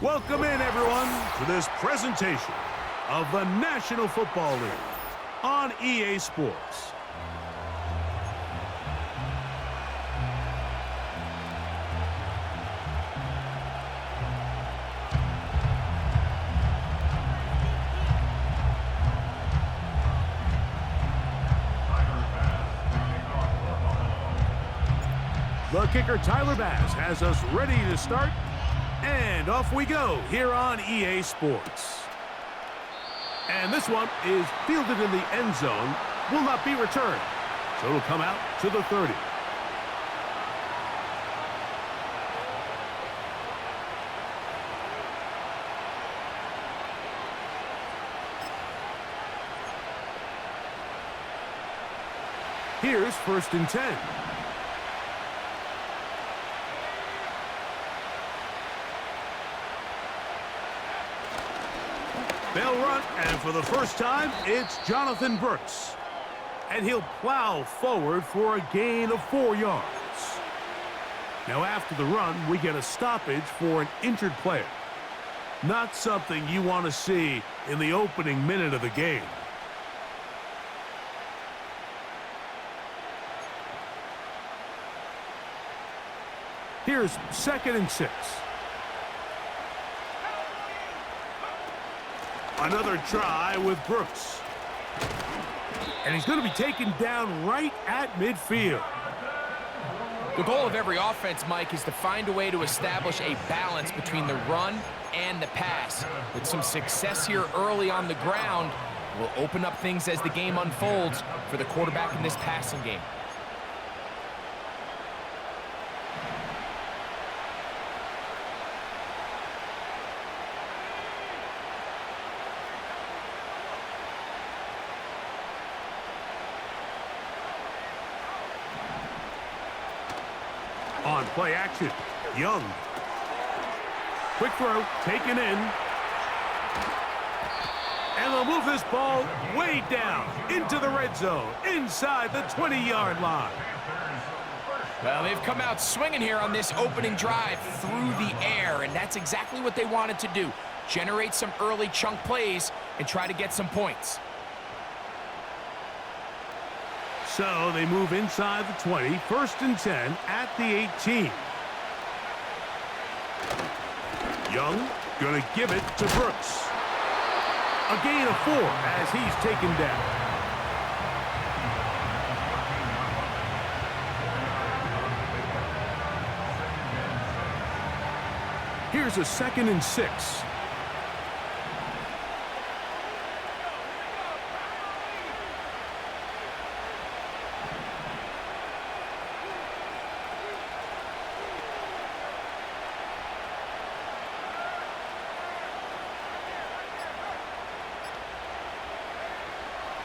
Welcome in, everyone, to this presentation of the National Football League on EA Sports. The kicker, Tyler Bass, has us ready to start. And off we go here on EA Sports. And this one is fielded in the end zone, will not be returned. So it'll come out to the 30. Here's 1st and 10. They'll run, and for the first time, it's Jonathan Brooks. And he'll plow forward for a gain of 4 yards. Now, after the run, we get a stoppage for an injured player. Not something you want to see in the opening minute of the game. Here's 2nd and 6. Another try with Brooks. And he's going to be taken down right at midfield. The goal of every offense, Mike, is to find a way to establish a balance between the run and the pass. With some success here early on the ground, will open up things as the game unfolds for the quarterback in this passing game. On play action, Young. Quick throw, taken in. And they'll move this ball way down into the red zone, inside the 20-yard line. Well, they've come out swinging here on this opening drive through the air, and that's exactly what they wanted to do. Generate some early chunk plays and try to get some points. So they move inside the 20, 1st and 10 at the 18. Young going to give it to Brooks. A gain of 4 as he's taken down. Here's a 2nd and 6.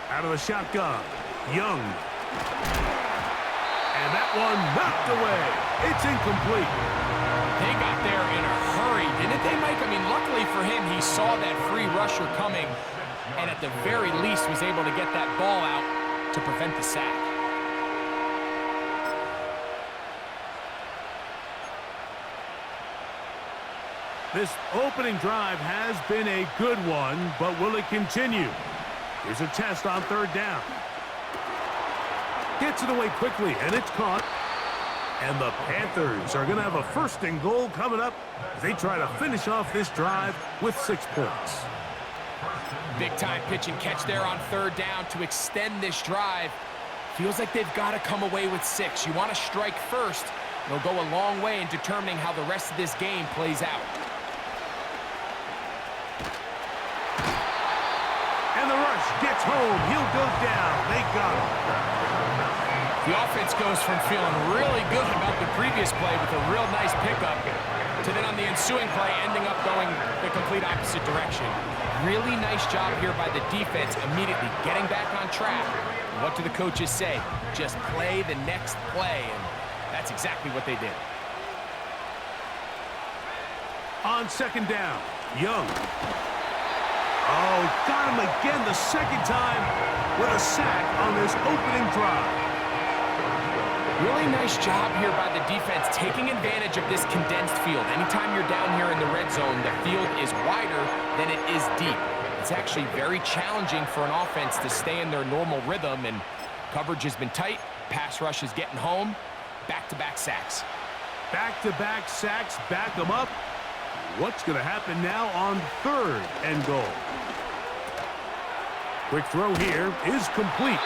Out of the shotgun, Young. And that one knocked away. It's incomplete. They got there in a hurry, didn't they, Mike? I mean, luckily for him, he saw that free rusher coming, and at the very least was able to get that ball out to prevent the sack. This opening drive has been a good one, but will it continue? Here's a test on 3rd down. Gets it away quickly, and it's caught. And the Panthers are going to have a 1st and goal coming up as they try to finish off this drive with 6 points. Big-time pitch and catch there on 3rd down to extend this drive. Feels like they've got to come away with 6. You want to strike first. It'll go a long way in determining how the rest of this game plays out. And the rush gets home. He'll go down. They got him. The offense goes from feeling really good about the previous play with a real nice pickup to then on the ensuing play ending up going the complete opposite direction. Really nice job here by the defense immediately getting back on track. And what do the coaches say? Just play the next play, and that's exactly what they did. On 2nd down, Young. Oh, got him again the 2nd time with a sack on this opening drive. Really nice job here by the defense, taking advantage of this condensed field. Anytime you're down here in the red zone, the field is wider than it is deep. It's actually very challenging for an offense to stay in their normal rhythm, and coverage has been tight. Pass rush is getting home. Back-to-back sacks. Back-to-back sacks, back them up. What's going to happen now on 3rd and goal? Quick throw here is complete.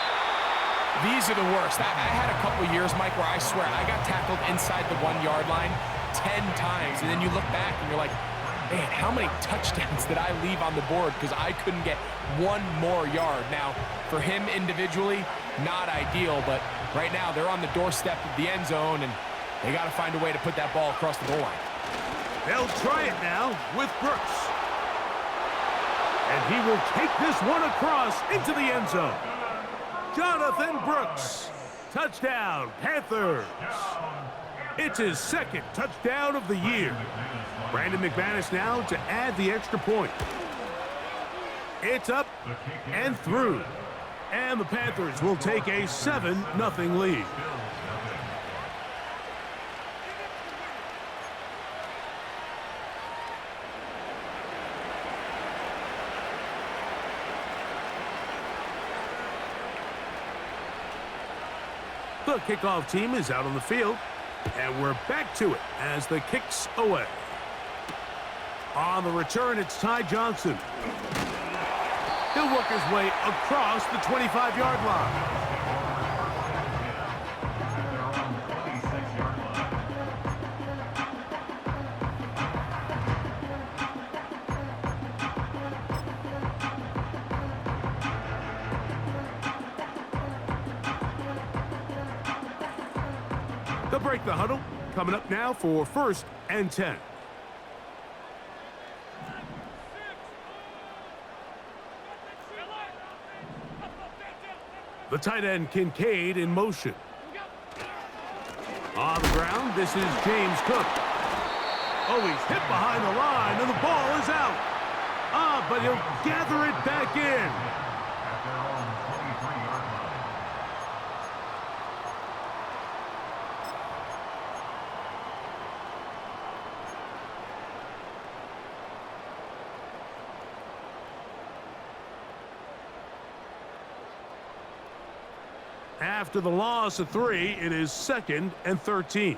These are the worst. I had a couple years, Mike, where I swear I got tackled inside the 1-yard line 10 times, and then you look back and you're like, man, how many touchdowns did I leave on the board because I couldn't get one more yard? Now, for him individually, not ideal, but right now they're on the doorstep of the end zone, and they got to find a way to put that ball across the goal line. They'll try it now with Brooks. And he will take this one across into the end zone. Jonathan Brooks, touchdown, Panthers. It's his 2nd touchdown of the year. Brandon McManus now to add the extra point. It's up and through. And the Panthers will take a 7-0 lead. The kickoff team is out on the field, and we're back to it as the kick's away. On the return, it's Ty Johnson. He'll work his way across the 25-yard line. They'll break the huddle. Coming up now for 1st and 10. The tight end Kincaid in motion. On the ground, this is James Cook. Oh, he's hit behind the line, and the ball is out. But he'll gather it back in. After the loss of 3, it is 2nd and 13.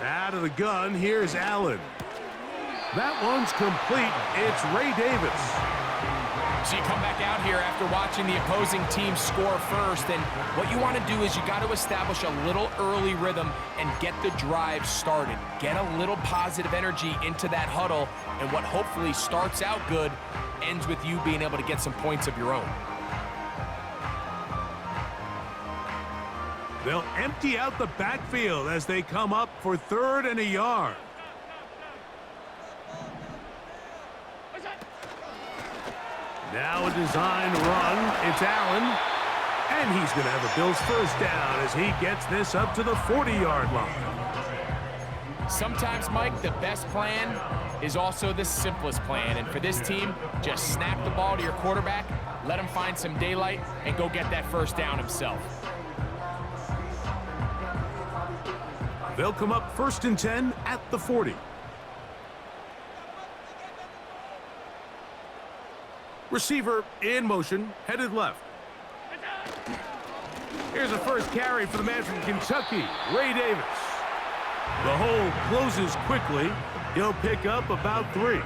Out of the gun, here's Allen. That one's complete. It's Ray Davis. So you come back out here after watching the opposing team score first, and what you want to do is you got to establish a little early rhythm and get the drive started. Get a little positive energy into that huddle, and what hopefully starts out good ends with you being able to get some points of your own. They'll empty out the backfield as they come up for 3rd and a yard. Now a design run. It's Allen. And he's going to have a Bills 1st down as he gets this up to the 40-yard line. Sometimes, Mike, the best plan is also the simplest plan. And for this team, just snap the ball to your quarterback, let him find some daylight, and go get that 1st down himself. They'll come up 1st and 10 at the 40. Receiver in motion, headed left. Here's a first carry for the man from Kentucky, Ray Davis. The hole closes quickly. He'll pick up about 3.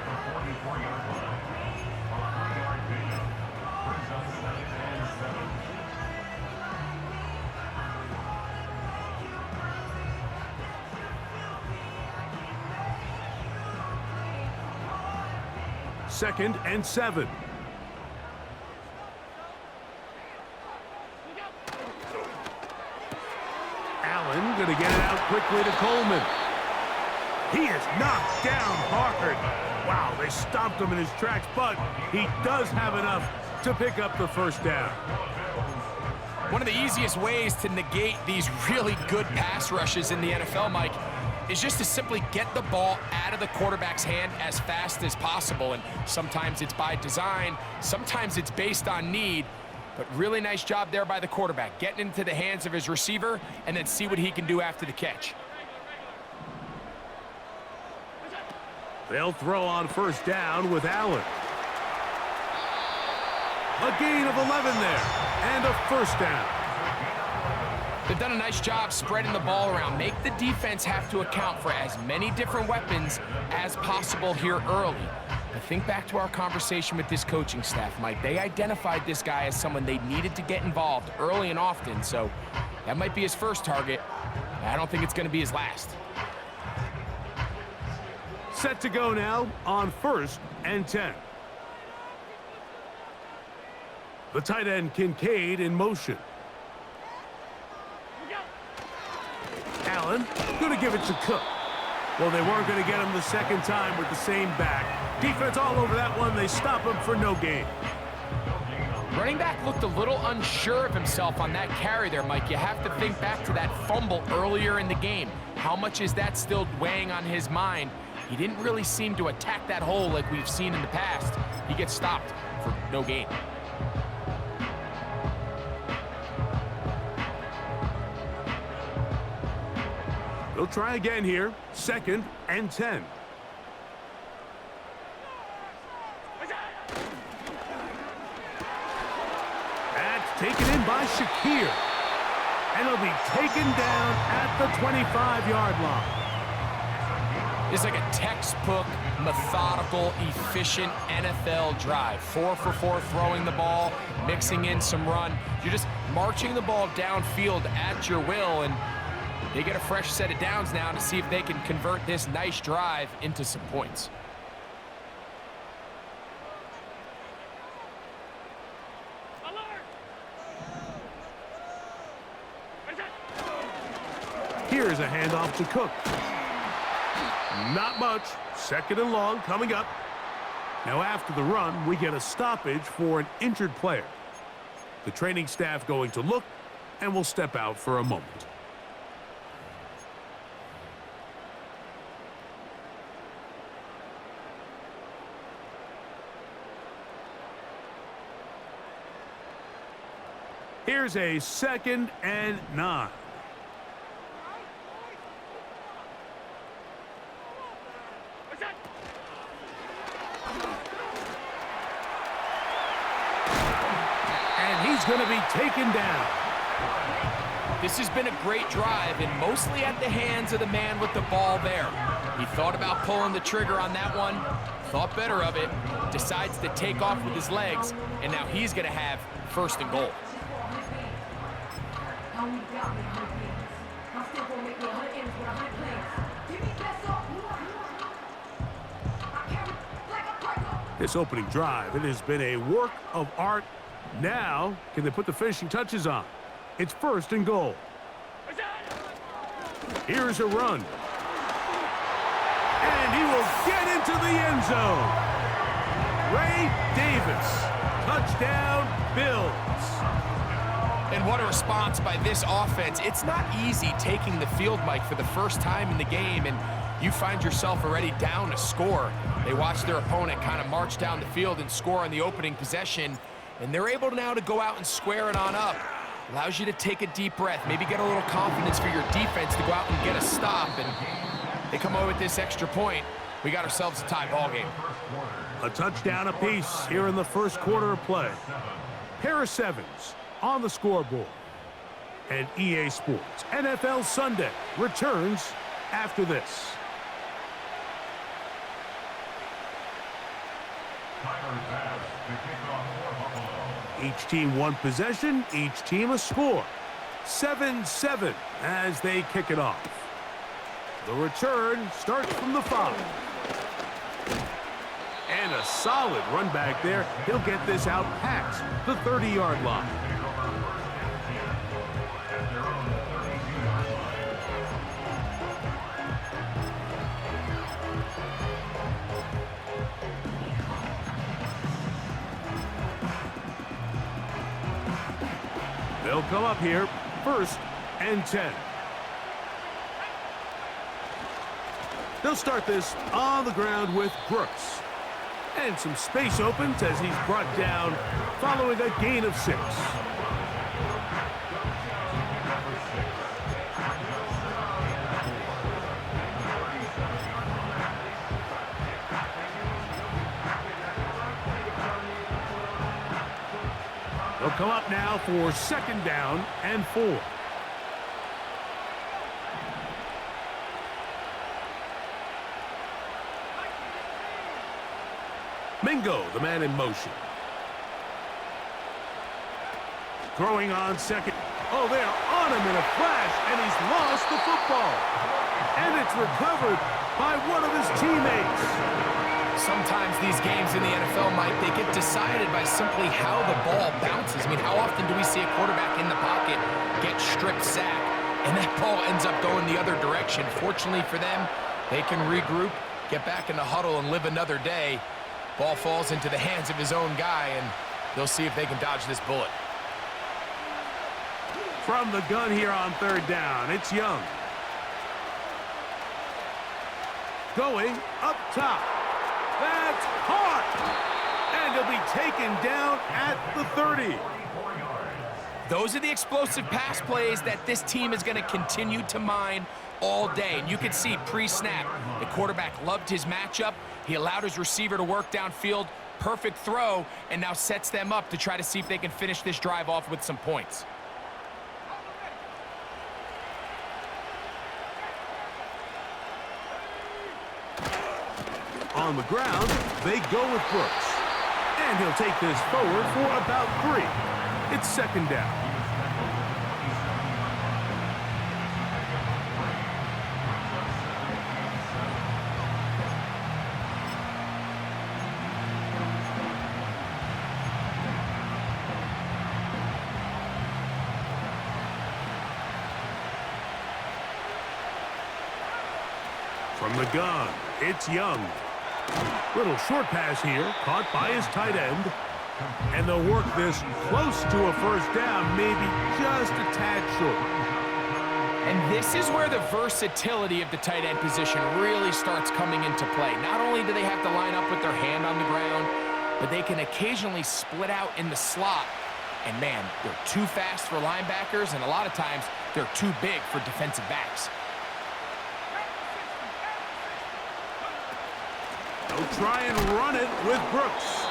Second and 7. Allen going to get it out quickly to Coleman. He is knocked down hard. Wow, they stomped him in his tracks, but he does have enough to pick up the 1st down. One of the easiest ways to negate these really good pass rushes in the NFL, Mike, is just to simply get the ball out of the quarterback's hand as fast as possible. And sometimes it's by design, sometimes it's based on need. But really nice job there by the quarterback, getting into the hands of his receiver and then see what he can do after the catch. They'll throw on first down with Allen. A gain of 11 there, and a first down. They've done a nice job spreading the ball around. Make the defense have to account for as many different weapons as possible here early. But think back to our conversation with this coaching staff, Mike. They identified this guy as someone they needed to get involved early and often, so that might be his first target. I don't think it's going to be his last. Set to go now on 1st and 10. The tight end Kincaid in motion. Allen going to give it to Cook. Well, they weren't going to get him the second time with the same back. Defense all over that one. They stop him for no gain. Running back looked a little unsure of himself on that carry there, Mike. You have to think back to that fumble earlier in the game. How much is that still weighing on his mind? He didn't really seem to attack that hole like we've seen in the past. He gets stopped for no gain. They'll try again here. 2nd and 10. That's taken in by Shakir. And it'll be taken down at the 25-yard line. It's like a textbook, methodical, efficient NFL drive. 4 for 4 throwing the ball, mixing in some run. You're just marching the ball downfield at your will, and they get a fresh set of downs now to see if they can convert this nice drive into some points. Here's a handoff to Cook. Not much. 2nd and long coming up. Now after the run, we get a stoppage for an injured player. The training staff going to look and will step out for a moment. Here's a 2nd and 9. He's going to be taken down. This has been a great drive, and mostly at the hands of the man with the ball there. He thought about pulling the trigger on that one, thought better of it, decides to take off with his legs, and now he's going to have 1st and goal. This opening drive, it has been a work of art. Now, can they put the finishing touches on? It's 1st and goal. Here's a run. And he will get into the end zone. Ray Davis. Touchdown, Bills. And what a response by this offense. It's not easy taking the field, Mike, for the first time in the game, and you find yourself already down a score. They watch their opponent kind of march down the field and score on the opening possession, and they're able now to go out and square it on up. Allows you to take a deep breath, maybe get a little confidence for your defense to go out and get a stop, and they come away with this extra point. We got ourselves a tie ball game. A touchdown apiece here in the first quarter of play. Pair of 7s on the scoreboard. And EA Sports NFL Sunday returns after this. Each team one possession, each team a score. 7-7 as they kick it off. The return starts from the 5. And a solid run back there. He'll get this out past the 30-yard line. They'll come up here, 1st and 10. They'll start this on the ground with Brooks. And some space opens as he's brought down following a gain of 6. They'll come up now for 2nd down and 4. Mingo, the man in motion. Throwing on 2nd. Oh, they're on him in a flash, and he's lost the football. And it's recovered by one of his teammates. Sometimes these games in the NFL, Mike, they get decided by simply how the ball bounces. I mean, how often do we see a quarterback in the pocket get stripped sack, and that ball ends up going the other direction? Fortunately for them, they can regroup, get back in the huddle, and live another day. Ball falls into the hands of his own guy, and they'll see if they can dodge this bullet. From the gun here on 3rd down, it's Young. Going up top. That's caught! And he'll be taken down at the 30. Those are the explosive pass plays that this team is going to continue to mine all day. And you can see pre-snap, the quarterback loved his matchup. He allowed his receiver to work downfield. Perfect throw, and now sets them up to try to see if they can finish this drive off with some points. On the ground, they go with Brooks. And he'll take this forward for about 3. It's 2nd down. From the gun, it's Young. Little short pass here, caught by his tight end. And they'll work this close to a 1st down, maybe just a tad short. And this is where the versatility of the tight end position really starts coming into play. Not only do they have to line up with their hand on the ground, but they can occasionally split out in the slot. And man, they're too fast for linebackers, and a lot of times they're too big for defensive backs. They'll try and run it with Brooks.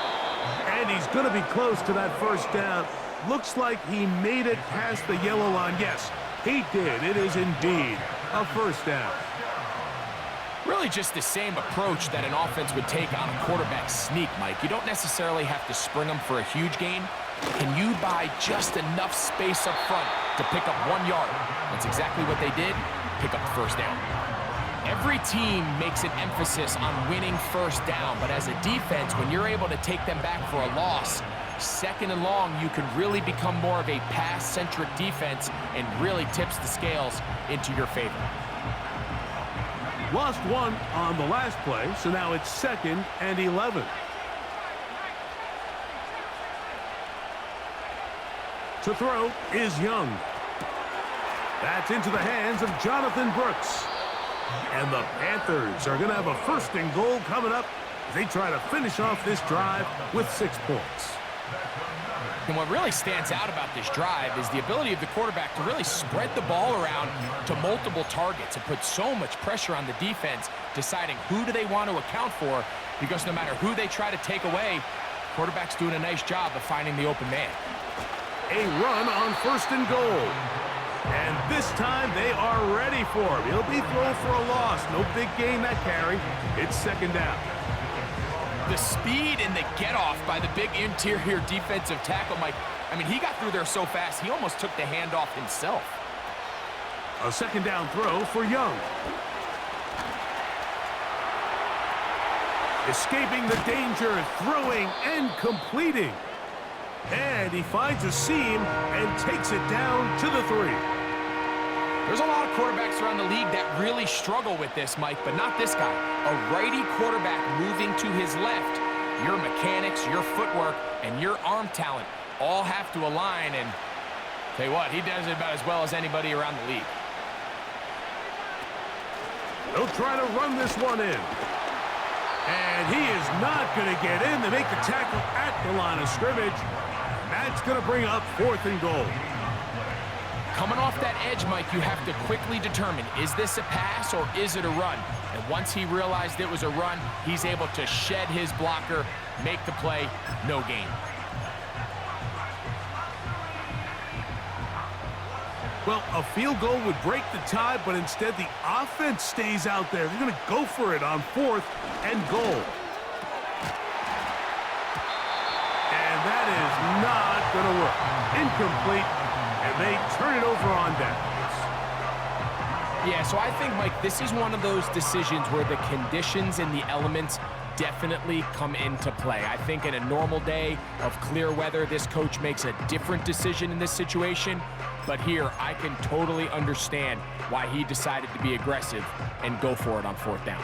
And he's going to be close to that 1st down. Looks like he made it past the yellow line. Yes, he did. It is indeed a 1st down. Really just the same approach that an offense would take on a quarterback sneak, Mike. You don't necessarily have to spring them for a huge gain. Can you buy just enough space up front to pick up 1 yard? That's exactly what they did. Pick up the 1st down. Every team makes an emphasis on winning 1st down, but as a defense, when you're able to take them back for a loss, 2nd and long, you can really become more of a pass-centric defense and really tips the scales into your favor. Lost 1 on the last play, so now it's 2nd and 11. To throw is Young. That's into the hands of Jonathan Brooks. And the Panthers are going to have a 1st and goal coming up as they try to finish off this drive with 6 points. And what really stands out about this drive is the ability of the quarterback to really spread the ball around to multiple targets and put so much pressure on the defense, deciding who do they want to account for, because no matter who they try to take away, quarterback's doing a nice job of finding the open man. A run on 1st and goal. And this time they are ready for him. He'll be thrown for a loss. No big gain that carry. It's 2nd down. The speed and the get-off by the big interior defensive tackle, Mike. I mean, he got through there so fast, he almost took the handoff himself. A 2nd down throw for Young. Escaping the danger, throwing and completing. And he finds a seam and takes it down to the 3. There's a lot of quarterbacks around the league that really struggle with this, Mike, but not this guy. A righty quarterback moving to his left. Your mechanics, your footwork, and your arm talent all have to align, and tell you what, he does it about as well as anybody around the league. They'll try to run this one in. And he is not going to get in. They make the tackle at the line of scrimmage. That's going to bring up 4th and goal. Coming off that edge, Mike, you have to quickly determine, is this a pass or is it a run? And once he realized it was a run, he's able to shed his blocker, make the play, no gain. Well, a field goal would break the tie, but instead the offense stays out there. They're going to go for it on 4th and goal. And that is not going to work. Incomplete, and they turn it over on downs. Yeah, so I think, Mike, this is one of those decisions where the conditions and the elements definitely come into play. I think in a normal day of clear weather, this coach makes a different decision in this situation. But here, I can totally understand why he decided to be aggressive and go for it on 4th down.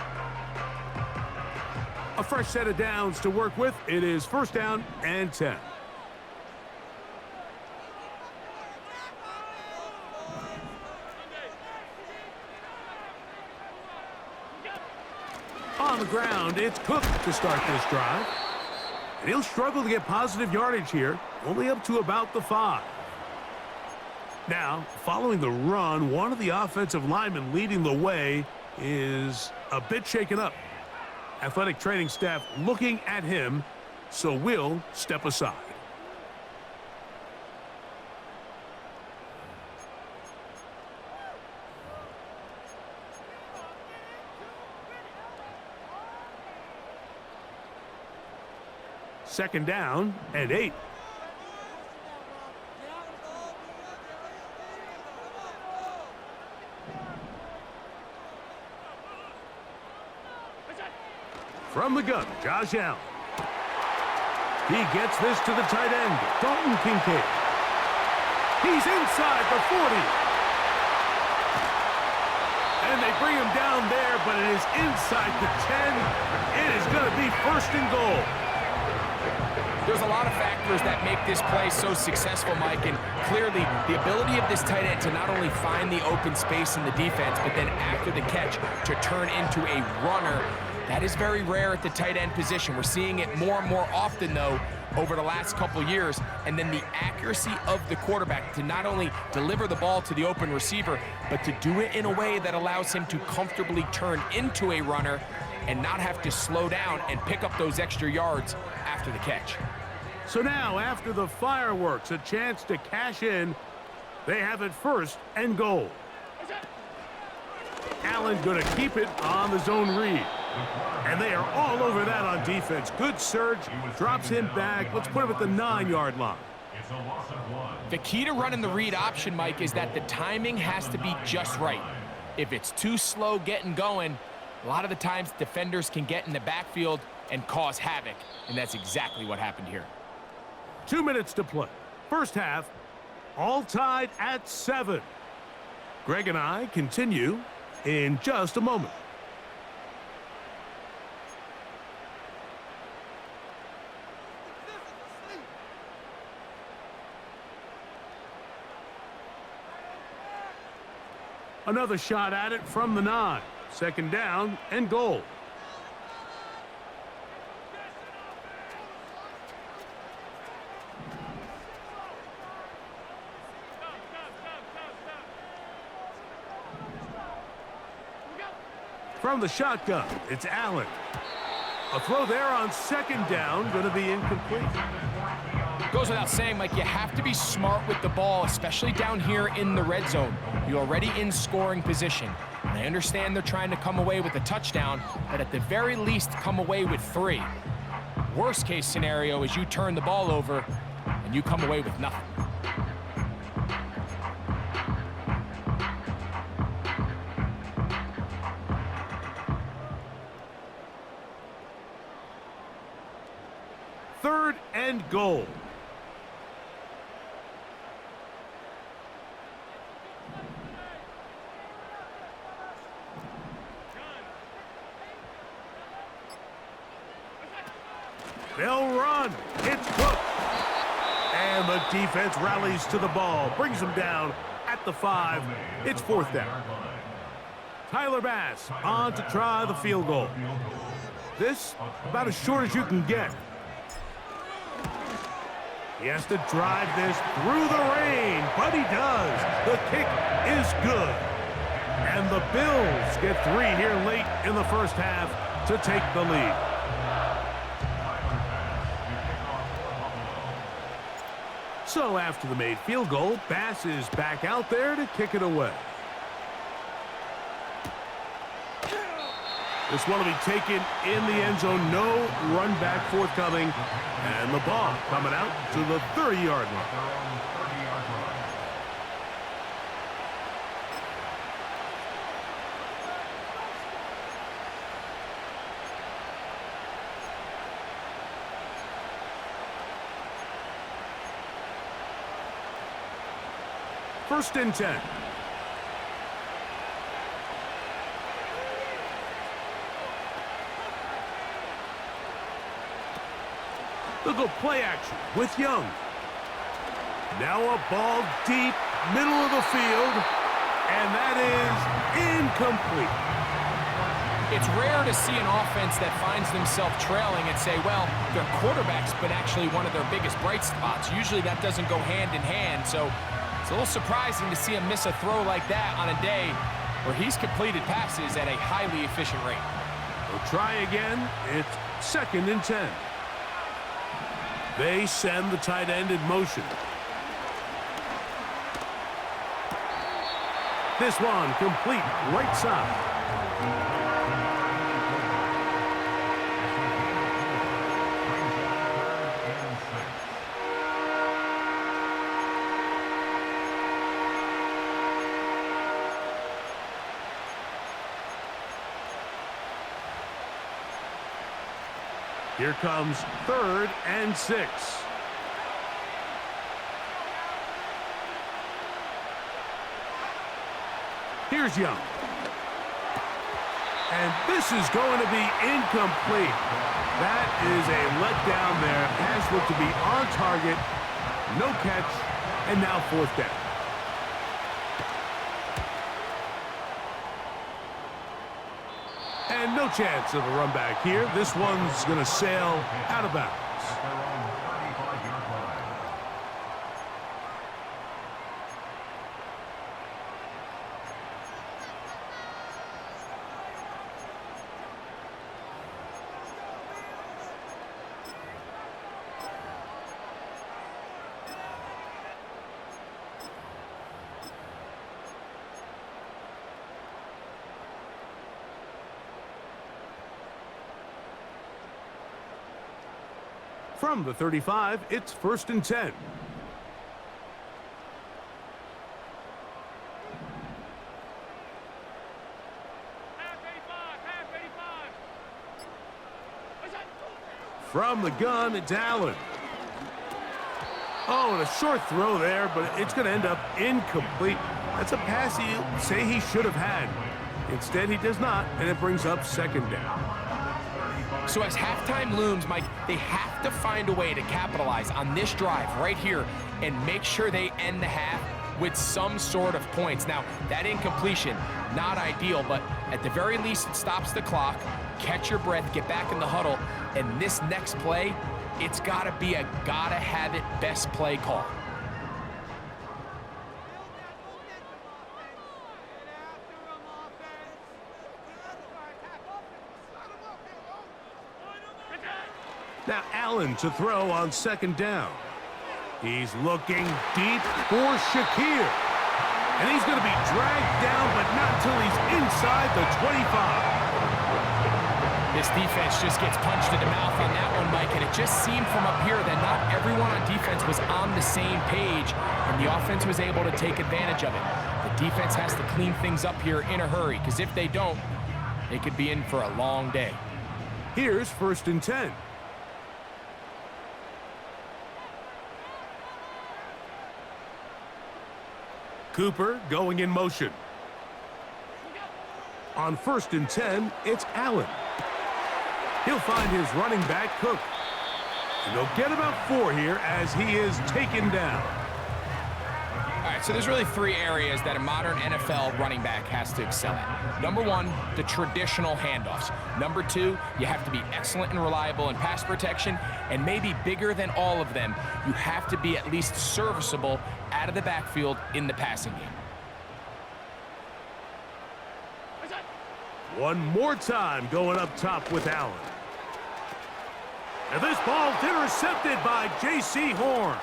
A fresh set of downs to work with. It is 1st down and 10. On the ground, it's Cook to start this drive. And he'll struggle to get positive yardage here, only up to about the 5. Now, following the run, one of the offensive linemen leading the way is a bit shaken up. Athletic training staff looking at him, so we'll step aside. Second down and 8. From the gun, Josh Allen. He gets this to the tight end, Dalton Kincaid. He's inside the 40. And they bring him down there, but it is inside the 10. It is going to be 1st and goal. There's a lot of factors that make this play so successful, Mike, and clearly the ability of this tight end to not only find the open space in the defense, but then after the catch to turn into a runner. That is very rare at the tight end position. We're seeing it more and more often, though, over the last couple years. And then the accuracy of the quarterback to not only deliver the ball to the open receiver, but to do it in a way that allows him to comfortably turn into a runner and not have to slow down and pick up those extra yards after the catch. So now, after the fireworks, a chance to cash in. They have it 1st and goal. Allen going to keep it on the zone read. And they are all over that on defense. Good surge, drops him back. Let's put him at the 9-yard line. The key to running the read option, Mike, is that the timing has to be just right. If it's too slow getting going, a lot of the times defenders can get in the backfield and cause havoc, and that's exactly what happened here. 2 minutes to play. First half, all tied at 7. Greg and I continue in just a moment. Another shot at it from the 9. 2nd down and goal. From the shotgun, it's Allen. A throw there on 2nd down, going to be incomplete. Goes without saying, Mike, you have to be smart with the ball, especially down here in the red zone. You're already in scoring position. And I understand they're trying to come away with a touchdown, but at the very least, come away with 3. Worst case scenario is you turn the ball over and you come away with nothing. Third and goal. They'll run. It's Cook. And the defense rallies to the ball. Brings him down at the 5. It's 4th down. Tyler Bass on to try the field goal. This about as short as you can get. He has to drive this through the rain, but he does. The kick is good. And the Bills get 3 here late in the first half to take the lead. So after the made field goal, Bass is back out there to kick it away. This one will be taken in the end zone. No run back forthcoming. And the ball coming out to the 30-yard line. First and 10. They'll go play action with Young. Now a ball deep, middle of the field, and that is incomplete. It's rare to see an offense that finds themselves trailing and say, well, their quarterback's been actually one of their biggest bright spots. Usually that doesn't go hand in hand, so it's a little surprising to see him miss a throw like that on a day where he's completed passes at a highly efficient rate. We'll try again. It's second and 10. They send the tight end in motion. This one complete right side. Here comes 3rd and 6. Here's Young. And this is going to be incomplete. That is a letdown there. Pass looked to be on target. No catch. And now 4th down. And no chance of a run back here. This one's going to sail out of bounds. From the 35, it's 1st and 10. From the gun, it's Allen. Oh, and a short throw there, but it's going to end up incomplete. That's a pass you say he should have had. Instead, he does not, and it brings up 2nd down. So as halftime looms, Mike, they have to find a way to capitalize on this drive right here and make sure they end the half with some sort of points. Now, that incompletion, not ideal, but at the very least, it stops the clock. Catch your breath, get back in the huddle, and this next play, it's got to be a gotta-have-it best play call. Now Allen to throw on 2nd down. He's looking deep for Shakir. And he's going to be dragged down, but not until he's inside the 25. This defense just gets punched in the mouth on that one, Mike, and it just seemed from up here that not everyone on defense was on the same page, and the offense was able to take advantage of it. The defense has to clean things up here in a hurry, because if they don't, they could be in for a long day. Here's 1st and 10. Cooper going in motion. On 1st and 10, it's Allen. He'll find his running back, Cook. And they'll get about 4 here as he is taken down. All right, So there's really three areas that a modern NFL running back has to excel at. Number one, the traditional handoffs. Number two, you have to be excellent and reliable in pass protection, and maybe bigger than all of them, you have to be at least serviceable out of the backfield in the passing game. One more time going up top with Allen. And this ball's intercepted by J.C. Horn.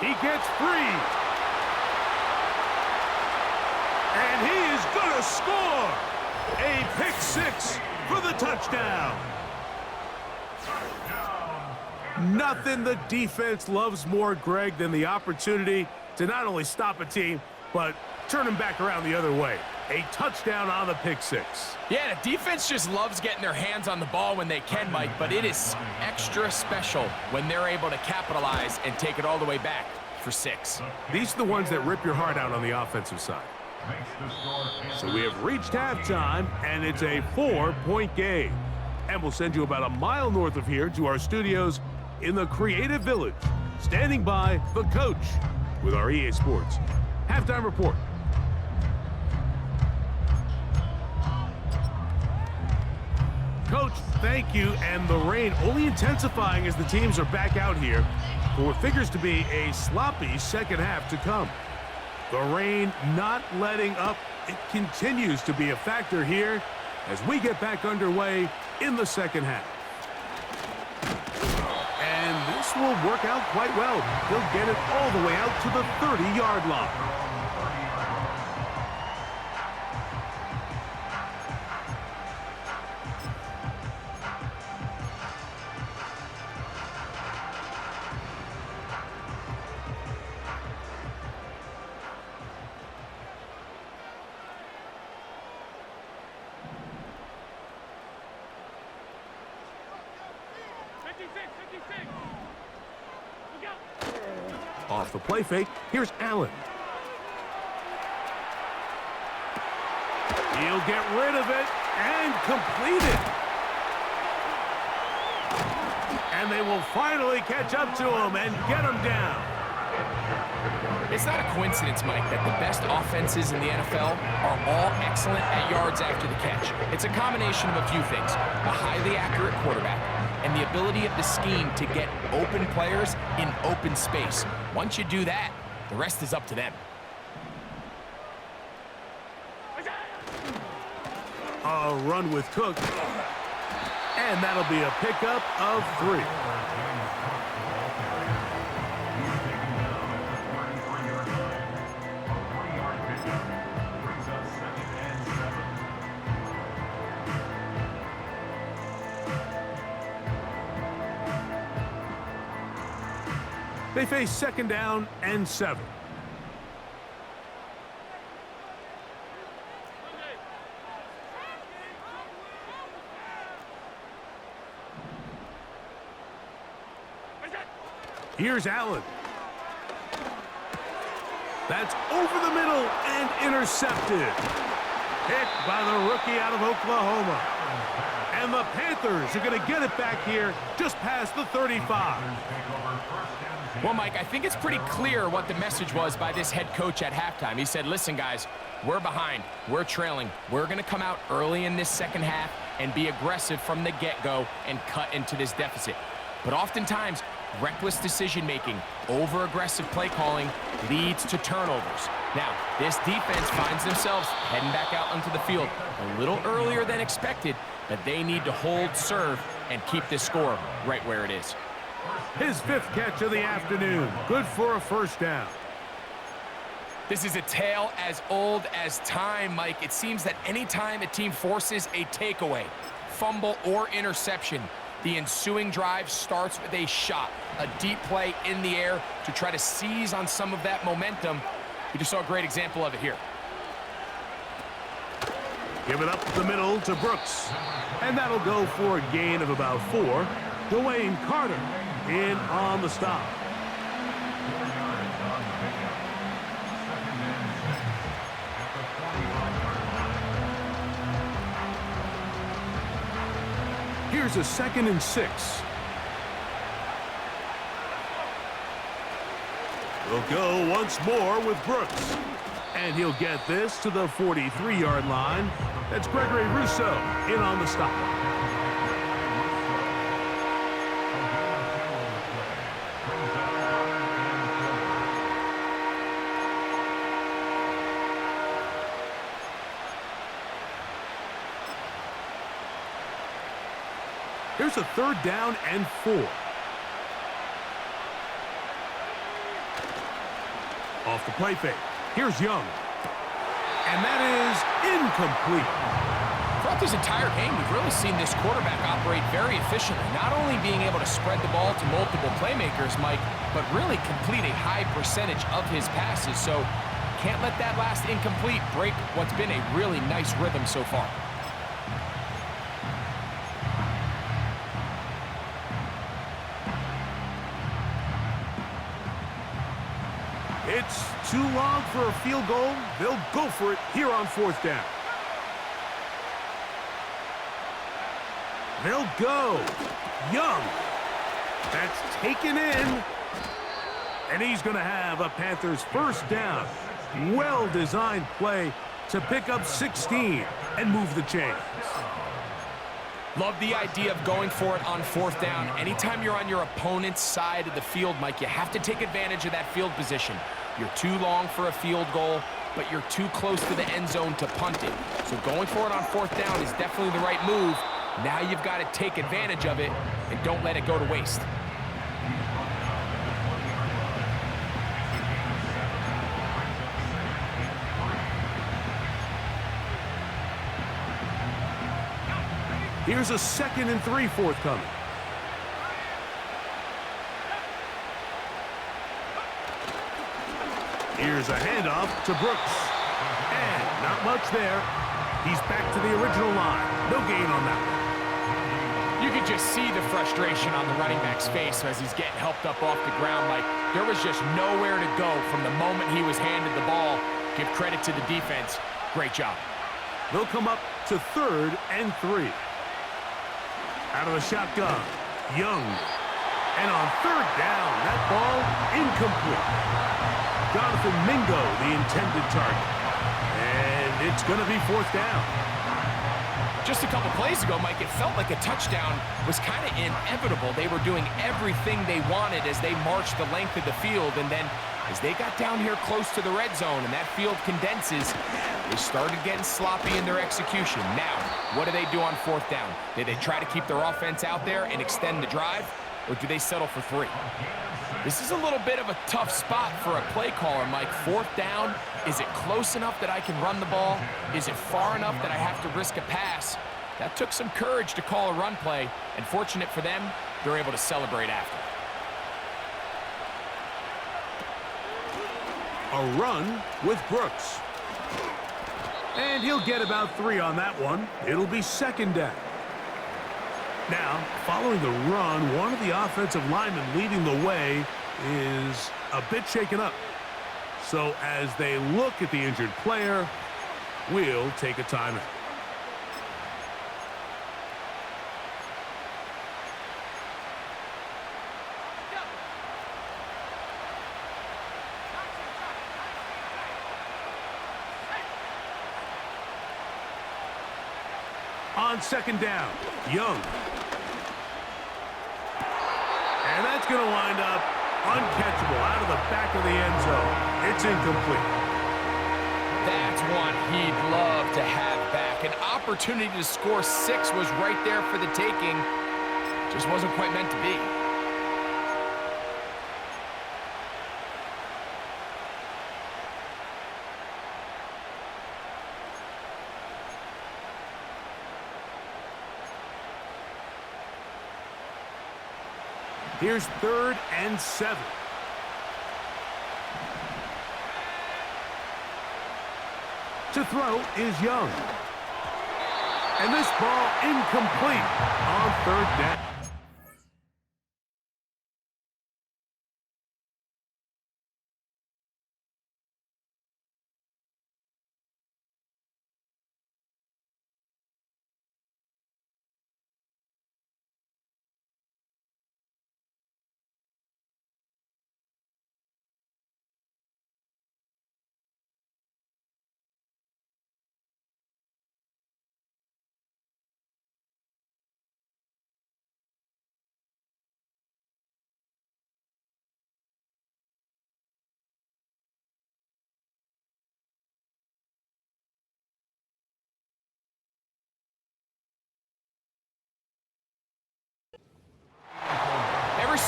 He gets free. And he is going to score. A pick six for the touchdown. Nothing the defense loves more, Greg, than the opportunity to not only stop a team, but turn them back around the other way. A touchdown on the pick six. Yeah, the defense just loves getting their hands on the ball when they can, Mike, but it is extra special when they're able to capitalize and take it all the way back for six. These are the ones that rip your heart out on the offensive side. So we have reached halftime, and it's a 4-point game. And we'll send you about a mile north of here to our studios in the Creative Village. Standing by, the coach with our EA Sports Halftime Report. Coach, thank you, and the rain only intensifying as the teams are back out here for what figures to be a sloppy second half to come. The rain not letting up. It continues to be a factor here as we get back underway in the second half. And this will work out quite well. He'll get it all the way out to the 30-yard line. Off the play fake, here's Allen. He'll get rid of it and complete it. And they will finally catch up to him and get him down. It's not a coincidence, Mike, that the best offenses in the NFL are all excellent at yards after the catch. It's a combination of a few things: a highly accurate quarterback and the ability of the scheme to get open players in open space. Once you do that, the rest is up to them. A run with Cook, and that'll be a pickup of 3. They face second down and 7. Here's Allen. That's over the middle and intercepted. Picked by the rookie out of Oklahoma. And the Panthers are going to get it back here just past the 35. Well, Mike, I think it's pretty clear what the message was by this head coach at halftime. He said, listen, guys, we're behind. We're trailing. We're going to come out early in this second half and be aggressive from the get-go and cut into this deficit. But oftentimes, reckless decision-making, over-aggressive play calling leads to turnovers. Now, this defense finds themselves heading back out onto the field a little earlier than expected, but they need to hold serve and keep this score right where it is. His 5th catch of the afternoon. Good for a first down. This is a tale as old as time, Mike. It seems that anytime a team forces a takeaway, fumble, or interception, the ensuing drive starts with a shot, a deep play in the air to try to seize on some of that momentum. We just saw a great example of it here. Give it up the middle to Brooks. And that'll go for a gain of about 4. Dwayne Carter in on the stop. Here's a 2nd and 6. We'll go once more with Brooks. And he'll get this to the 43-yard line. That's Gregory Rousseau in on the stop. Here's a 3rd down and 4. Off the play fake. Here's Young. And that is incomplete. Throughout this entire game, we've really seen this quarterback operate very efficiently, not only being able to spread the ball to multiple playmakers, Mike, but really complete a high percentage of his passes. So can't let that last incomplete break what's been a really nice rhythm so far. It's too long for a field goal. They'll go for it here on 4th down. They'll go. Young. That's taken in. And he's going to have a Panthers 1st down. Well-designed play to pick up 16 and move the chains. Love the idea of going for it on 4th down. Anytime you're on your opponent's side of the field, Mike, you have to take advantage of that field position. You're too long for a field goal, but you're too close to the end zone to punt it. So going for it on 4th down is definitely the right move. Now you've got to take advantage of it and don't let it go to waste. Here's a 2nd and 3 forthcoming. Here's a handoff to Brooks. And not much there. He's back to the original line. No gain on that one. You could just see the frustration on the running back's face as he's getting helped up off the ground. Like, there was just nowhere to go from the moment he was handed the ball. Give credit to the defense. Great job. They'll come up to 3rd and 3. Out of the shotgun, Young. And on 3rd down, that ball incomplete. Jonathan Mingo, the intended target. And it's going to be 4th down. Just a couple plays ago, Mike, it felt like a touchdown was kind of inevitable. They were doing everything they wanted as they marched the length of the field. And then as they got down here close to the red zone and that field condenses, they started getting sloppy in their execution. Now, what do they do on 4th down? Do they try to keep their offense out there and extend the drive, or do they settle for 3? This is a little bit of a tough spot for a play caller, Mike. 4th down, is it close enough that I can run the ball? Is it far enough that I have to risk a pass? That took some courage to call a run play, and fortunate for them, they're able to celebrate after. A run with Brooks. And he'll get about 3 on that one. It'll be 2nd down. Now, following the run, one of the offensive linemen leading the way is a bit shaken up. So as they look at the injured player, we'll take a timeout. On 2nd down, Young. And that's going to wind up uncatchable out of the back of the end zone. It's incomplete. That's one he'd love to have back. An opportunity to score 6 was right there for the taking. Just wasn't quite meant to be. Here's 3rd and 7. To throw is Young. And this ball incomplete on 3rd down.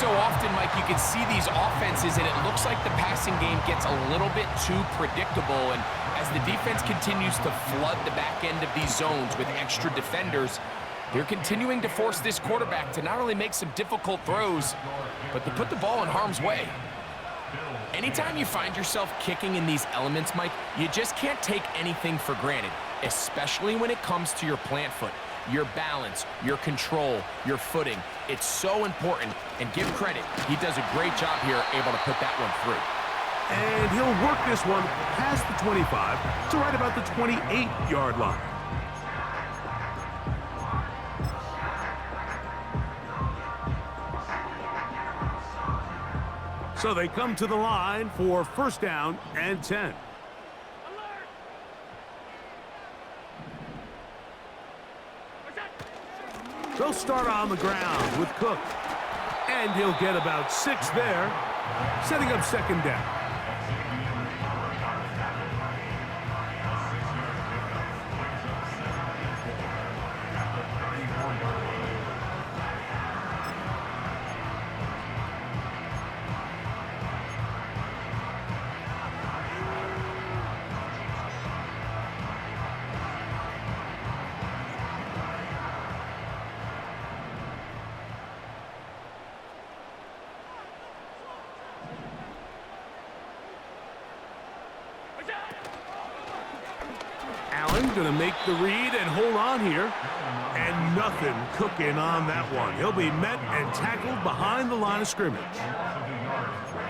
so often, Mike, you can see these offenses, and it looks like the passing game gets a little bit too predictable. And as the defense continues to flood the back end of these zones with extra defenders, they're continuing to force this quarterback to not only make some difficult throws, but to put the ball in harm's way. Anytime you find yourself kicking in these elements, Mike, you just can't take anything for granted, especially when it comes to your plant foot. Your balance, your control, your footing. It's so important, and give credit. He does a great job here able to put that one through. And he'll work this one past the 25 to right about the 28-yard line. So they come to the line for first down and 10. They'll start on the ground with Cook. And he'll get about 6 there, setting up second down. Going to make the read and hold on here. And nothing cooking on that one. He'll be met and tackled behind the line of scrimmage.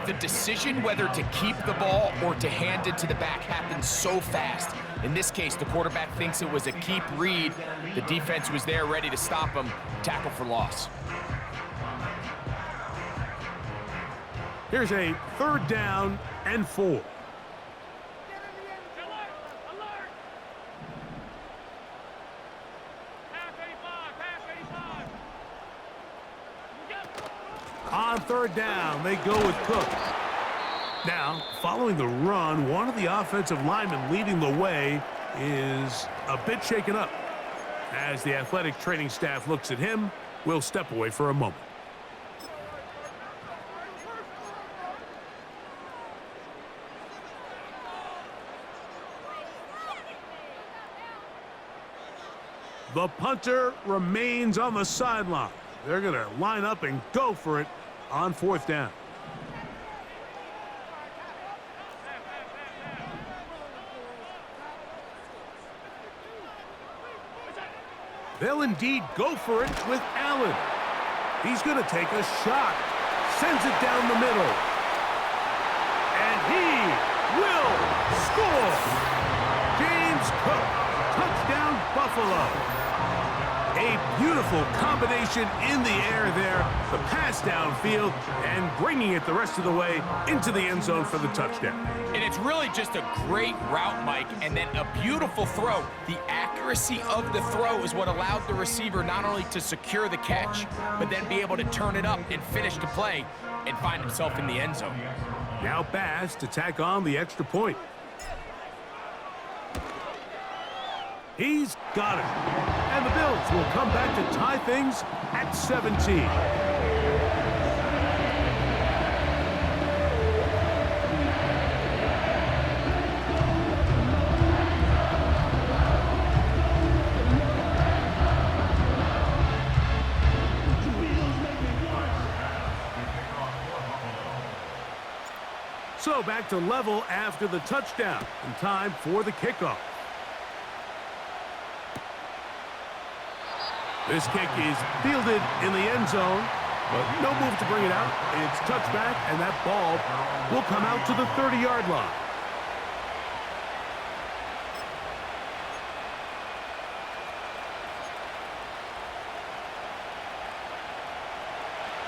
The decision whether to keep the ball or to hand it to the back happens so fast. In this case, the quarterback thinks it was a keep read. The defense was there ready to stop him. Tackle for loss. Here's a third down and 4. On third down, they go with Cook. Now, following the run, one of the offensive linemen leading the way is a bit shaken up. As the athletic training staff looks at him, we'll step away for a moment. The punter remains on the sideline. They're going to line up and go for it on fourth down. They'll indeed go for it with Allen. He's going to take a shot. Sends it down the middle. And he will score. James Cook. Touchdown, Buffalo. A beautiful combination in the air there. The pass downfield and bringing it the rest of the way into the end zone for the touchdown. And it's really just a great route, Mike, and then a beautiful throw. The accuracy of the throw is what allowed the receiver not only to secure the catch, but then be able to turn it up and finish the play and find himself in the end zone. Now Bass to tack on the extra point. He's got it. And the Bills will come back to tie things at 17. So back to level after the touchdown. And time for the kickoff. This kick is fielded in the end zone, but no move to bring it out. It's touchback, and that ball will come out to the 30-yard line.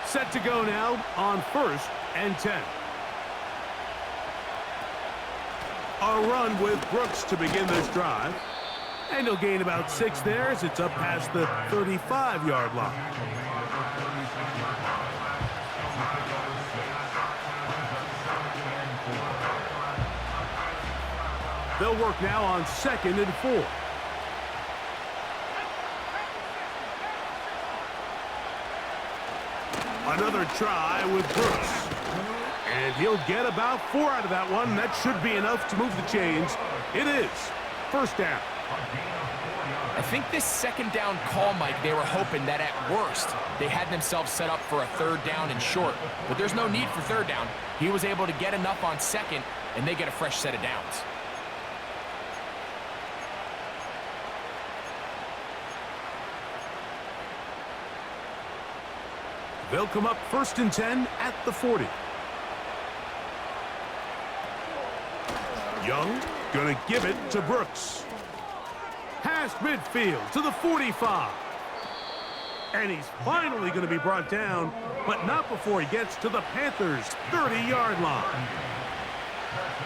Set to go now on first and 10. A run with Brooks to begin this drive. And he'll gain about 6 there as it's up past the 35-yard line. They'll work now on second and 4. Another try with Brooks. And he'll get about 4 out of that one. That should be enough to move the chains. It is first down. I think this second down call, Mike, they were hoping that at worst they had themselves set up for a third down and short. But there's no need for third down. He was able to get enough on second, and they get a fresh set of downs. They'll come up 1st and 10 at the 40. Young gonna give it to Brooks. Past midfield to the 45. And he's finally going to be brought down, but not before he gets to the Panthers' 30-yard line.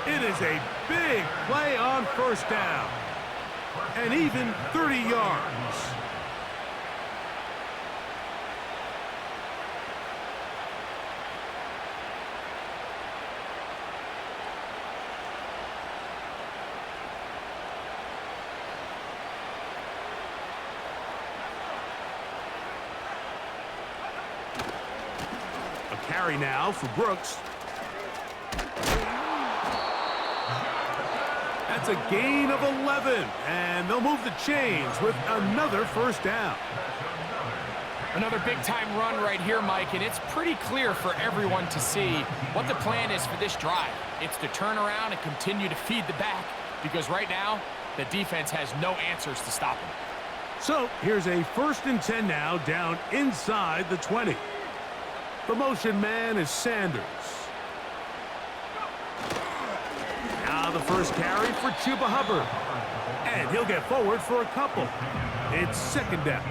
It is a big play on first down. And even 30 yards. Carry now for Brooks. That's a gain of 11, and they'll move the chains with another first down. Another big-time run right here, Mike, and it's pretty clear for everyone to see what the plan is for this drive. It's to turn around and continue to feed the back, because right now, the defense has no answers to stop him. So here's a 1st and 10 now, down inside the 20. The motion man is Sanders. Now the first carry for Chuba Hubbard. And he'll get forward for a couple. It's 2nd down.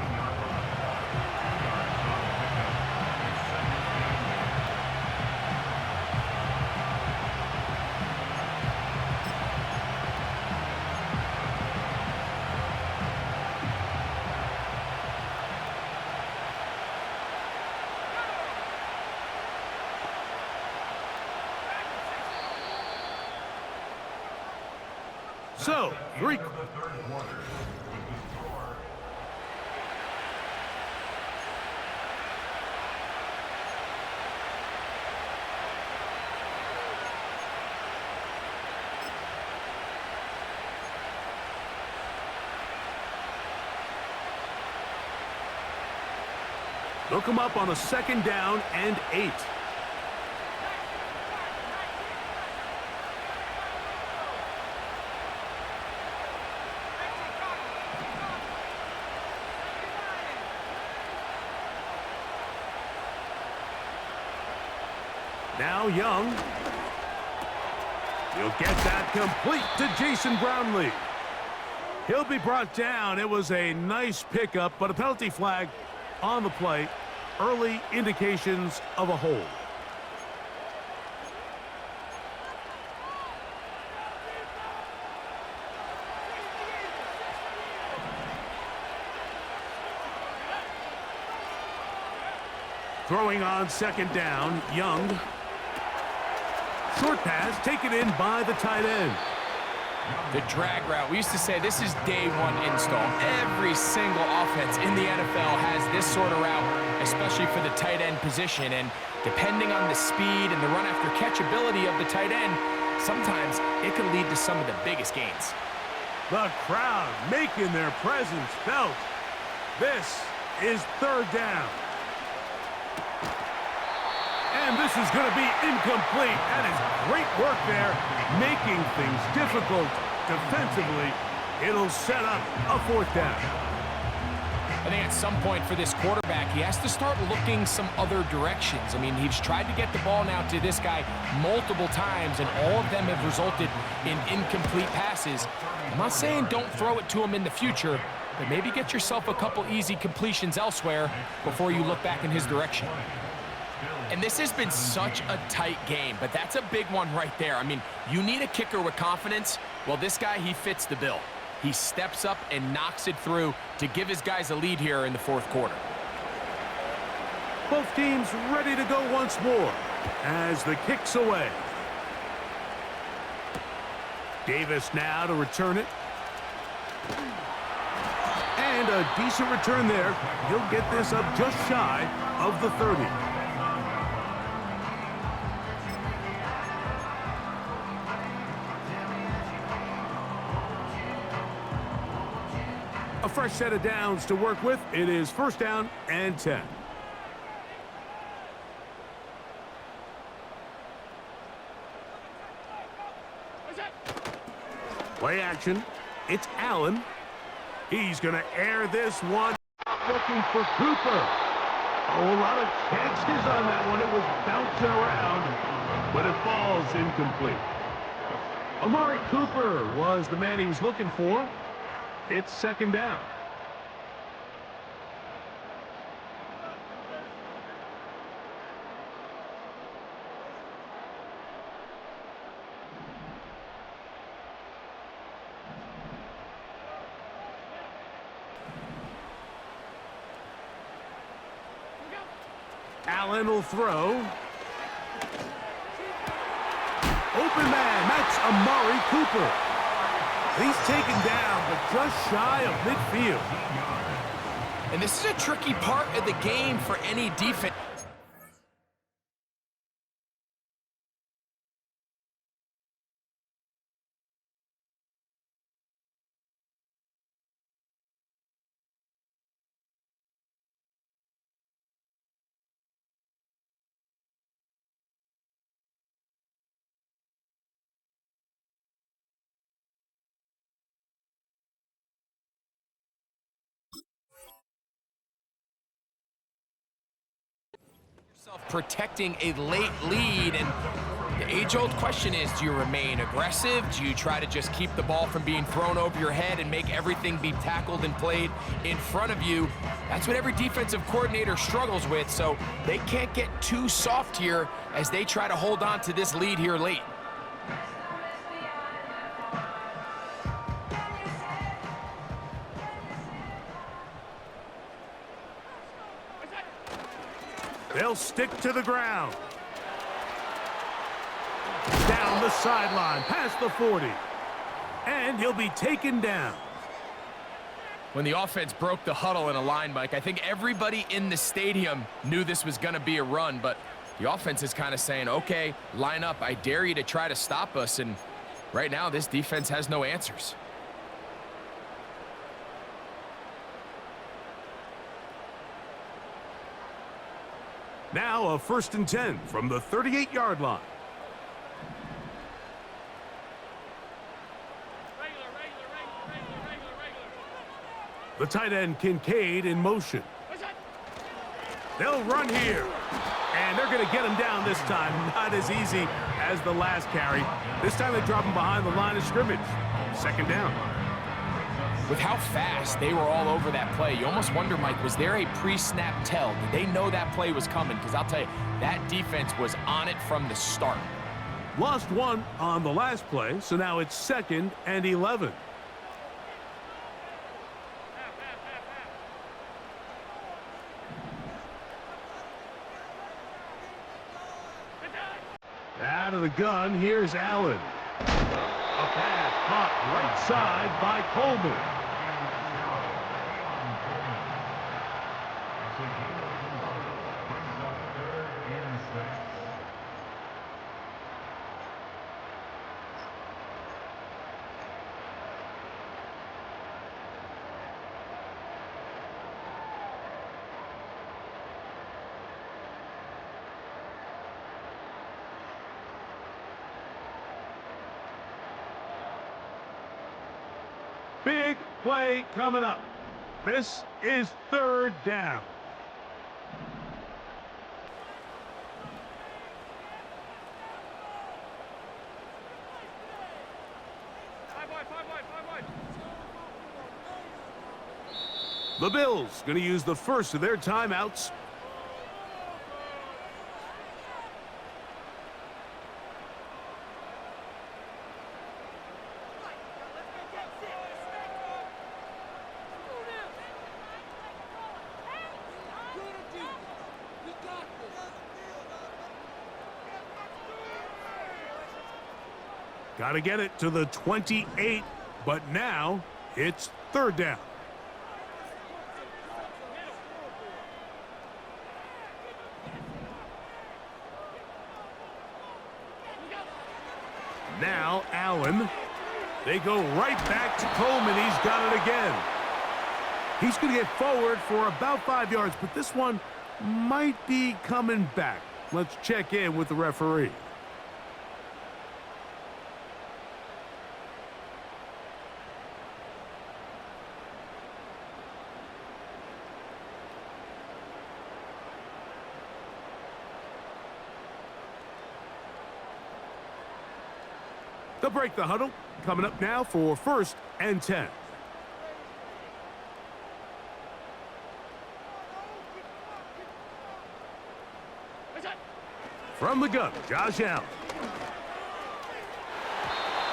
So, 3. They'll come up on a 2nd down and 8. Now Young. He'll get that complete to Jason Brownlee. He'll be brought down. It was a nice pickup, but a penalty flag on the play. Early indications of a hold. Throwing on 2nd down, Young. Short pass taken in by the tight end. The drag route. We used to say this is day one install. Every single offense in the NFL has this sort of route, especially for the tight end position. And depending on the speed and the run after catch ability of the tight end, sometimes it can lead to some of the biggest gains. The crowd making their presence felt. This is 3rd down. And this is going to be incomplete. That is great work there, making things difficult defensively. It'll set up a 4th down. I think at some point for this quarterback, he has to start looking some other directions. I mean, he's tried to get the ball now to this guy multiple times, and all of them have resulted in incomplete passes. I'm not saying don't throw it to him in the future, but maybe get yourself a couple easy completions elsewhere before you look back in his direction. And this has been such a tight game, but that's a big one right there. I mean, you need a kicker with confidence. Well, this guy, he fits the bill. He steps up and knocks it through to give his guys a lead here in the 4th quarter. Both teams ready to go once more as the kick's away. Davis now to return it. And a decent return there. He'll get this up just shy of the 30. fresh set of downs to work with. It is first down and 10. Play action. It's Allen. He's going to air this one. Looking for Cooper. Oh, a lot of chances on that one. It was bouncing around, but it falls incomplete. Amari Cooper was the man he was looking for. It's second down. Allen will throw. Open man, that's Amari Cooper. He's taken down, but just shy of midfield. And this is a tricky part of the game for any defense. Protecting a late lead, and the age-old question is, do you remain aggressive? Do you try to just keep the ball from being thrown over your head and make everything be tackled and played in front of you? That's what every defensive coordinator struggles with, so they can't get too soft here as they try to hold on to this lead here late. They'll stick to the ground. Down the sideline, past the 40. And he'll be taken down. When the offense broke the huddle in a line, Mike, I think everybody in the stadium knew this was going to be a run, but the offense is kind of saying, okay, line up. I dare you to try to stop us, and right now this defense has no answers. Now a 1st and 10 from the 38-yard line. The tight end Kincaid in motion. They'll run here. And they're going to get him down this time. Not as easy as the last carry. This time they drop him behind the line of scrimmage. Second down. With how fast they were all over that play, you almost wonder, Mike, was there a pre-snap tell? Did they know that play was coming? Because I'll tell you, that defense was on it from the start. Lost one on the last play, so now it's 2nd and 11. Out of the gun, here's Allen. A pass caught right side by Coleman. Big play coming up. This is 3rd down. The Bills going to use the first of their timeouts. Got to get it to the 28, but now it's 3rd down. Now Allen. They go right back to Coleman. He's got it again. He's going to get forward for about 5 yards, but this one might be coming back. Let's check in with the referee. They'll break the huddle. Coming up now for 1st and 10. From the gun, Josh Allen.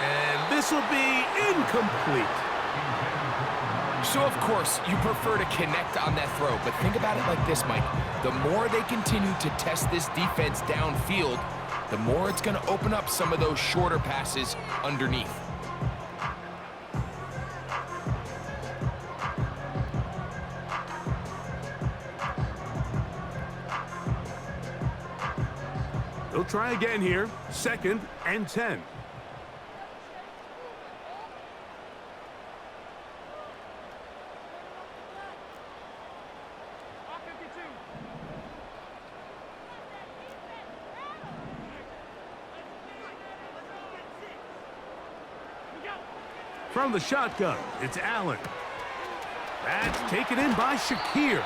And this will be incomplete. So, of course, you prefer to connect on that throw, but think about it like this, Mike. The more they continue to test this defense downfield, the more it's going to open up some of those shorter passes underneath. They'll try again here. 2nd and 10. From the shotgun, it's Allen. That's taken in by Shakir.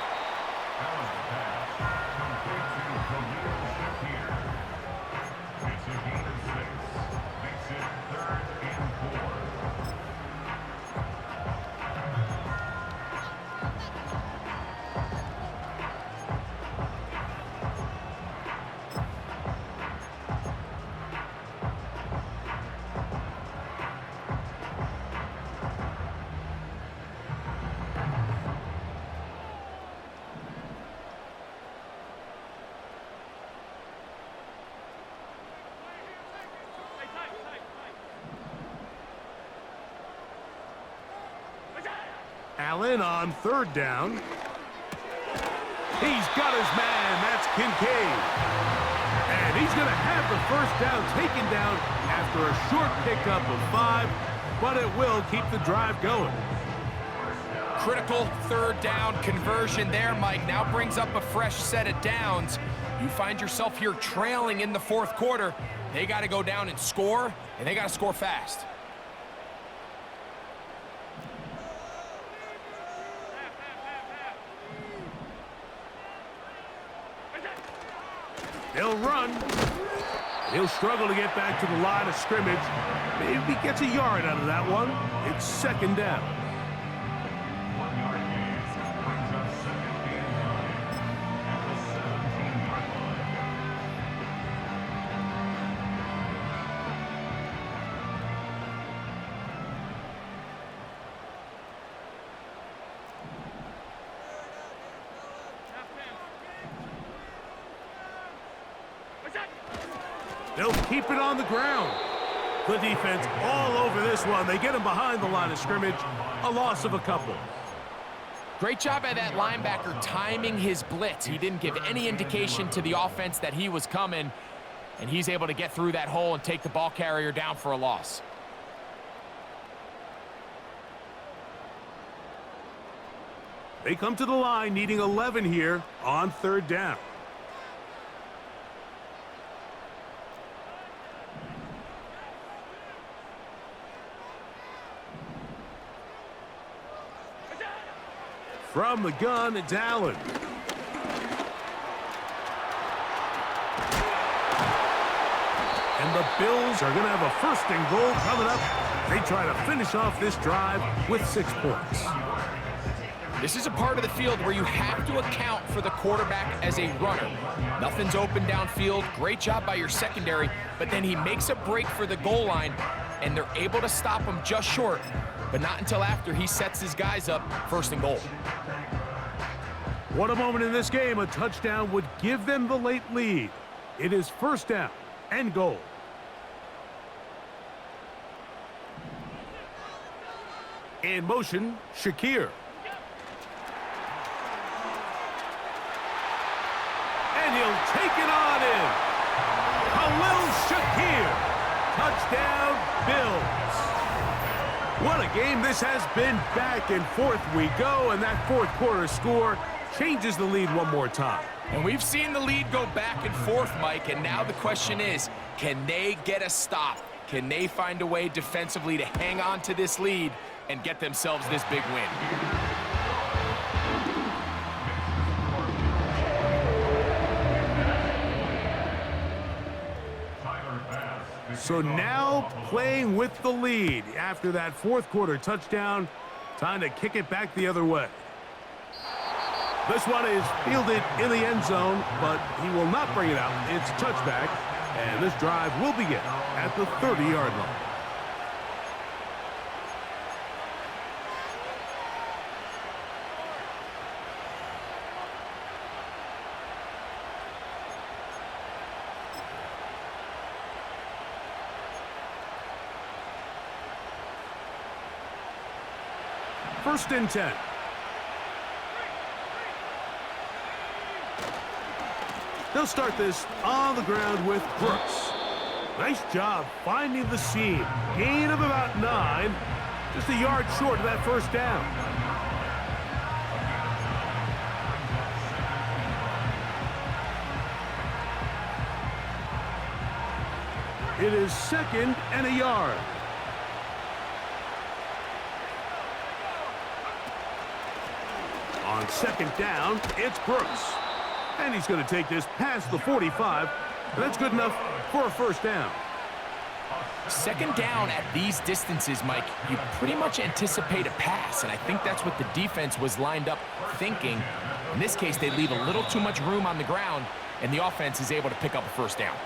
Allen on 3rd down. He's got his man. That's Kincaid. And he's going to have the 1st down taken down after a short pickup of 5, but it will keep the drive going. Critical 3rd down conversion there, Mike. Now brings up a fresh set of downs. You find yourself here trailing in the 4th quarter. They got to go down and score, and they got to score fast. He'll run. He'll struggle to get back to the line of scrimmage. Maybe he gets a yard out of that one. It's 2nd down. They'll keep it on the ground. The defense all over this one. They get him behind the line of scrimmage. A loss of a couple. Great job by that linebacker timing his blitz. He didn't give any indication to the offense that he was coming, and he's able to get through that hole and take the ball carrier down for a loss. They come to the line needing 11 here on 3rd down. From the gun, it's Allen. And the Bills are going to have a 1st and goal coming up. They try to finish off this drive with 6 points. This is a part of the field where you have to account for the quarterback as a runner. Nothing's open downfield. Great job by your secondary, but then he makes a break for the goal line, and they're able to stop him just short, but not until after he sets his guys up 1st and goal. What a moment in this game. A touchdown would give them the late lead. It is 1st down and goal. In motion, Shakir. And he'll take it on in. Khalil Shakir. Touchdown, Bills. What a game this has been. Back and forth we go, and that fourth quarter score changes the lead one more time. And we've seen the lead go back and forth, Mike, and now the question is, can they get a stop? Can they find a way defensively to hang on to this lead and get themselves this big win? So now playing with the lead after that fourth quarter touchdown, time to kick it back the other way. This one is fielded in the end zone, but he will not bring it out. It's touchback, and this drive will begin at the 30-yard line. First and 10. They'll start this on the ground with Brooks. Nice job finding the seam. Gain of about 9. Just a yard short of that first down. It is 2nd and a yard. On 2nd down, it's Brooks. And he's going to take this past the 45. And that's good enough for a first down. 2nd down at these distances, Mike, you pretty much anticipate a pass, and I think that's what the defense was lined up thinking. In this case, they leave a little too much room on the ground, and the offense is able to pick up a first down.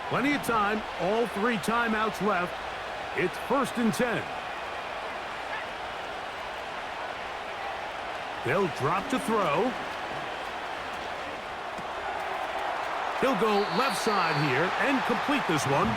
Plenty of time, all 3 timeouts left. It's 1st and 10. They'll drop to throw. He'll go left side here and complete this one.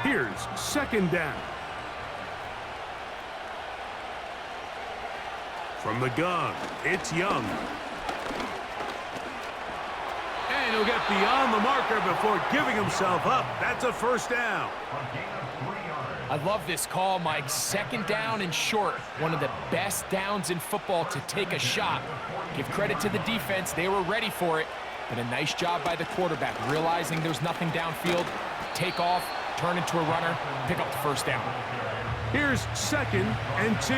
Here's 2nd down. From the gun, it's Young. And he'll get beyond the marker before giving himself up. That's a first down. I love this call, Mike. 2nd down and short. One of the best downs in football to take a shot. Give credit to the defense. They were ready for it. But a nice job by the quarterback, realizing there's nothing downfield. Take off, turn into a runner, pick up the first down. Here's 2nd and 2.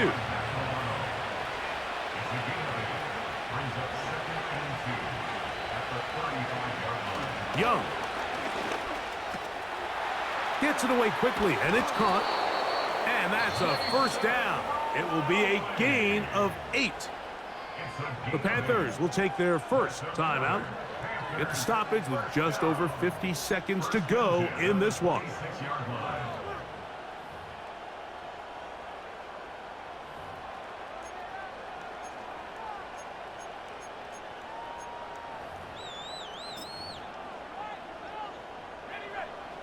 Young gets it away quickly, and it's caught. And that's a first down. It will be a gain of 8. The Panthers will take their first timeout. Get the stoppage with just over 50 seconds to go in this one.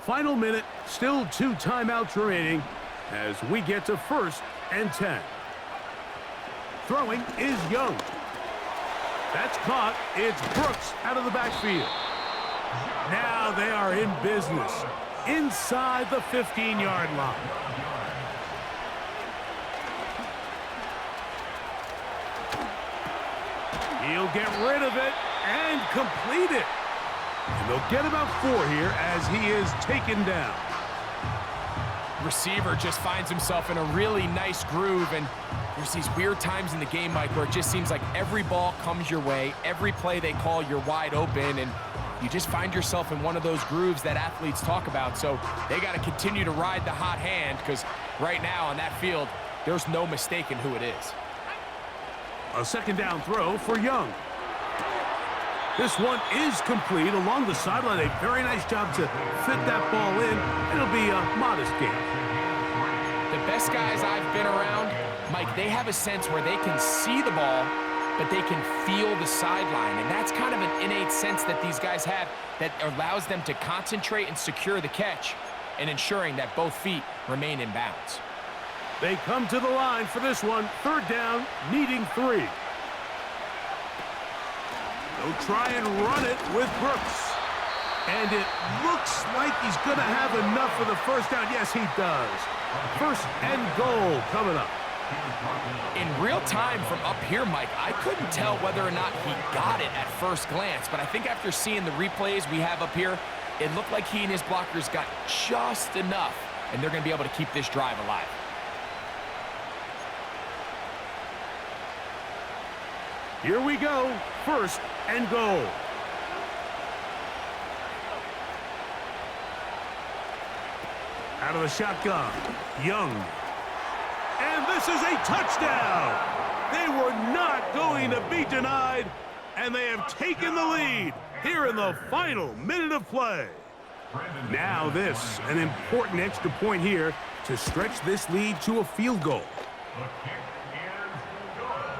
Final minute, still 2 timeouts remaining as we get to 1st and 10. Throwing is Young. That's caught. It's Brooks out of the backfield. Now they are in business inside the 15-yard line. He'll get rid of it and complete it. And they'll get about 4 here as he is taken down. Receiver just finds himself in a really nice groove, and there's these weird times in the game, Mike, where it just seems like every ball comes your way, every play they call, you're wide open, and you just find yourself in one of those grooves that athletes talk about. So they got to continue to ride the hot hand, because right now on that field, there's no mistaking who it is. A 2nd down throw for Young. This one is complete along the sideline. A very nice job to fit that ball in. It'll be a modest gain. The best guys I've been around, Mike, they have a sense where they can see the ball, but they can feel the sideline. And that's kind of an innate sense that these guys have that allows them to concentrate and secure the catch and ensuring that both feet remain in bounds. They come to the line for this one. Third down, needing 3. They'll try and run it with Brooks. And it looks like he's going to have enough for the first down. Yes, he does. First and goal coming up. In real time from up here, Mike, I couldn't tell whether or not he got it at first glance, but I think after seeing the replays we have up here, it looked like he and his blockers got just enough, and they're going to be able to keep this drive alive. Here we go. First and goal. Out of the shotgun, Young. And this is a touchdown. They were not going to be denied, and they have taken the lead here in the final minute of play. Now this, an important extra point here to stretch this lead to a field goal. The kick is good.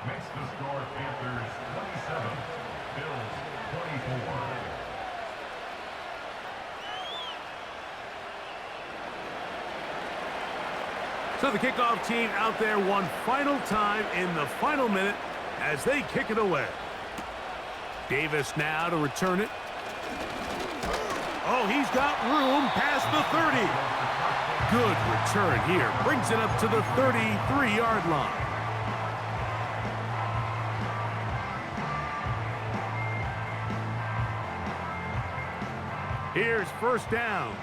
Makes the score Panthers 27, Bills 24. So the kickoff team out there one final time in the final minute as they kick it away. Davis now to return it. Oh, he's got room past the 30. Good return here. Brings it up to the 33-yard line. Here's first down.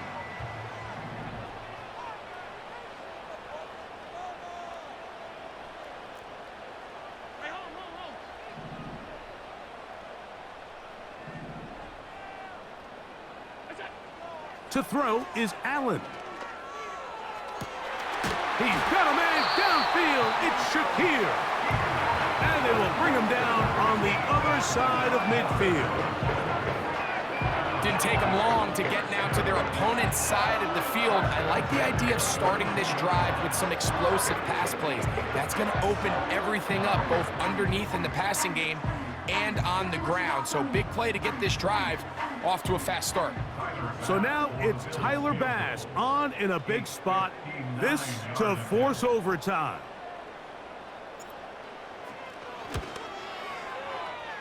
To throw is Allen. He's got a man downfield. It's Shakir. And they will bring him down on the other side of midfield. Didn't take them long to get now to their opponent's side of the field. I like the idea of starting this drive with some explosive pass plays. That's going to open everything up, both underneath in the passing game and on the ground. So big play to get this drive off to a fast start. So now it's Tyler Bass on in a big spot. This to force overtime.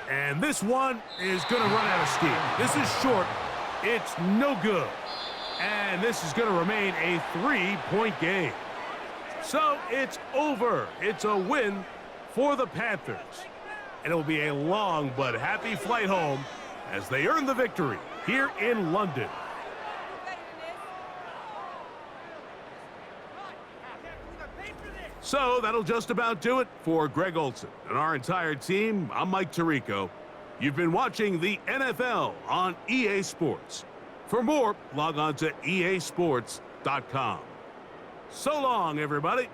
And this one is going to run out of steam. This is short. It's no good. And this is going to remain a 3-point game. So it's over. It's a win for the Panthers. And it will be a long but happy flight home as they earn the victory here in London. So that'll just about do it for Greg Olson and our entire team. I'm Mike Tirico. You've been watching the NFL on EA Sports. For more, log on to easports.com. So long, everybody.